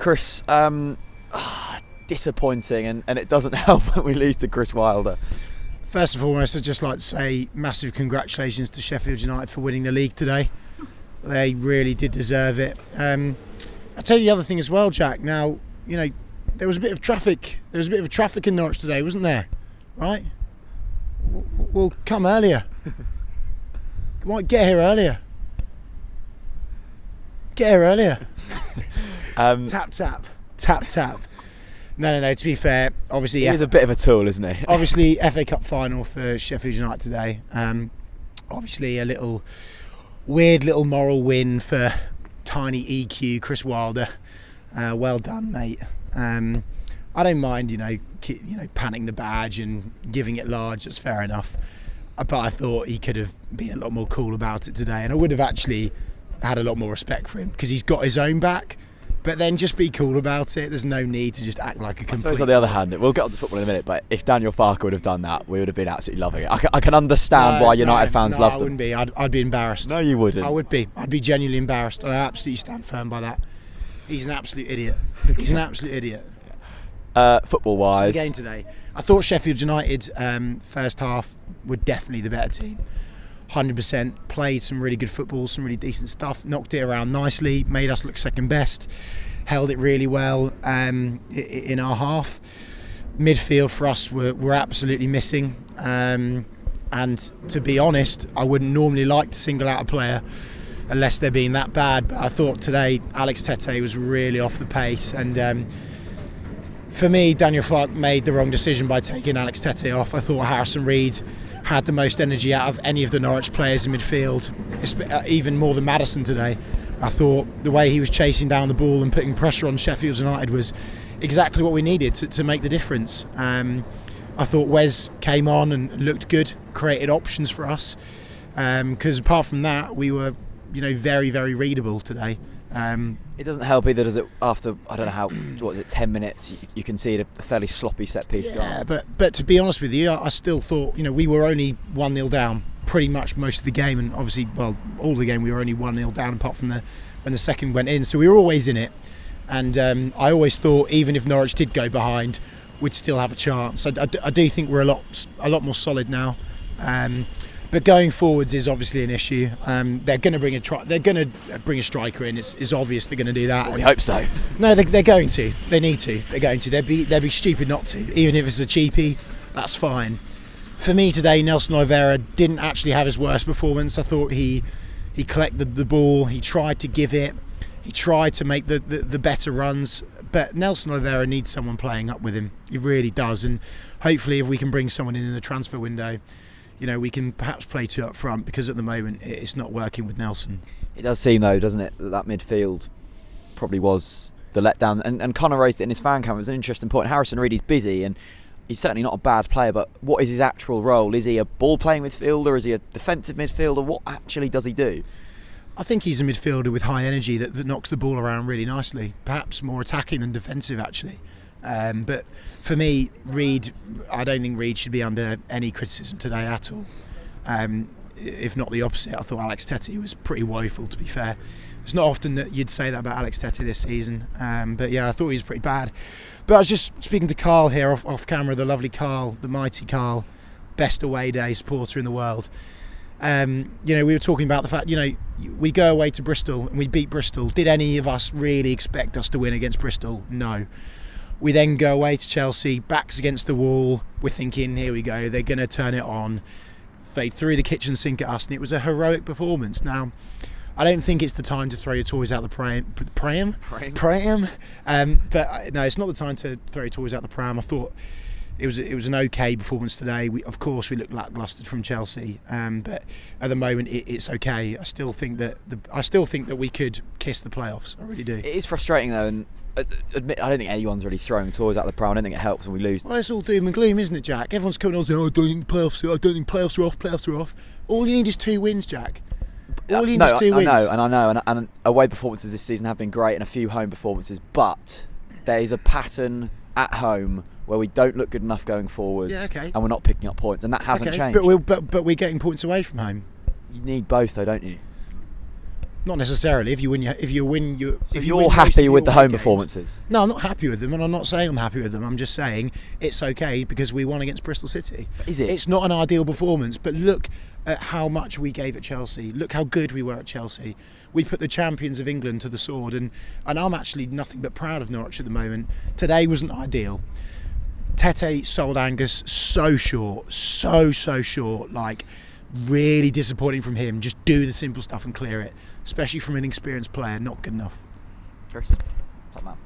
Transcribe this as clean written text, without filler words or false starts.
Chris, disappointing, and it doesn't help when we lose to Chris Wilder. First and foremost, I'd just like to say massive congratulations to Sheffield United for winning the league today. They really did deserve it. I'll tell you the other thing as well, Jack. Now, there was a bit of traffic. There was a bit of traffic in Norwich today, wasn't there? Right? We'll come earlier. Come on, get here earlier. Get here earlier. Tap, tap. Tap, tap. No. To be fair, obviously he's a bit of a tool, isn't he? Obviously, FA Cup final for Sheffield United today. Obviously, a weird little moral win for tiny EQ Chris Wilder. Well done, mate. I don't mind, panning the badge and giving it large. That's fair enough. But I thought he could have been a lot more cool about it today, and I would have actually had a lot more respect for him because he's got his own back. But then just be cool about it. There's no need to just act like a complete... I suppose on the other hand, we'll get on to football in a minute, but if Daniel Farke would have done that, we would have been absolutely loving it. I can understand why United fans love them. I wouldn't be. I'd be embarrassed. No, you wouldn't. I would be. I'd be genuinely embarrassed, and I absolutely stand firm by that. He's an absolute idiot. He's an absolute idiot. Football-wise... So the game today. I thought Sheffield United, first half, were definitely the better team. 100%. Played some really good football, some really decent stuff. Knocked it around nicely. Made us look second best. Held it really well in our half. Midfield for us were absolutely missing. And to be honest, I wouldn't normally like to single out a player unless they're being that bad. But I thought today Alex Tete was really off the pace. And for me, Daniel Farke made the wrong decision by taking Alex Tete off. I thought Harrison Reed had the most energy out of any of the Norwich players in midfield, even more than Maddison today. I thought the way he was chasing down the ball and putting pressure on Sheffield United was exactly what we needed to make the difference. I thought Wes came on and looked good, created options for us. Because apart from that, we were, very, very readable today. It doesn't help either, does it? After, I don't know how, 10 minutes, you can see a fairly sloppy set piece going. Yeah, but to be honest with you, I still thought, we were only 1-0 down pretty much most of the game, and obviously, all the game we were only 1-0 down apart from when the second went in, so we were always in it. And I always thought, even if Norwich did go behind, we'd still have a chance. I do think we're a lot more solid now. But going forwards is obviously an issue. They're going to bring a striker in. It's obvious they're going to do that. Well, we hope so. No, they're going to. They need to. They're going to. They'd be stupid not to. Even if it's a cheapie, that's fine. For me today, Nelson Oliveira didn't actually have his worst performance. I thought he collected the ball. He tried to give it. He tried to make the better runs. But Nelson Oliveira needs someone playing up with him. He really does. And hopefully, if we can bring someone in the transfer window, we can perhaps play two up front, because at the moment it's not working with Nelson. It does seem, though, doesn't it, that midfield probably was the letdown. And Connor raised it in his fan cam. It was an interesting point. Harrison Reed is busy, and he's certainly not a bad player, but what is his actual role? Is he a ball-playing midfielder? Is he a defensive midfielder? What actually does he do? I think he's a midfielder with high energy that knocks the ball around really nicely. Perhaps more attacking than defensive, actually. But for me, I don't think Reed should be under any criticism today at all. If not the opposite, I thought Alex Tete was pretty woeful, to be fair. It's not often that you'd say that about Alex Tete this season. But yeah, I thought he was pretty bad. But I was just speaking to Carl here off camera, the lovely Carl, the mighty Carl, best away day supporter in the world. We were talking about the fact, we go away to Bristol and we beat Bristol. Did any of us really expect us to win against Bristol? No. We then go away to Chelsea, backs against the wall. We're thinking, here we go, they're going to turn it on. They threw the kitchen sink at us, and it was a heroic performance. Now, I don't think it's the time to throw your toys out the pram. But no, it's not the time to throw your toys out the pram. I thought it was an okay performance today. Of course, we looked lacklustre from Chelsea, but at the moment it's okay. I still think that we could kiss the playoffs. I really do. It is frustrating though, and I don't think anyone's really throwing toys out the pram. I don't think it helps when we lose. Well, it's all doom and gloom, isn't it, Jack? Everyone's coming on saying, I don't think playoffs are off. All you need is 2 wins, Jack. All you need is 2 wins. I know, and away performances this season have been great, and a few home performances, but there is a pattern at home where we don't look good enough going forwards, and we're not picking up points, and that hasn't changed. But we're getting points away from home. You need both, though, don't you? Not necessarily. If you win, So you're happy with the home performances? No, I'm not happy with them, and I'm not saying I'm happy with them. I'm just saying it's okay because we won against Bristol City. Is it? It's not an ideal performance, but look at how much we gave at Chelsea. Look how good we were at Chelsea. We put the champions of England to the sword, and I'm actually nothing but proud of Norwich at the moment. Today wasn't ideal. Tete sold Angus so short, so short. Like, really disappointing from him. Just do the simple stuff and clear it. Especially from an experienced player, not good enough. Chris, top man.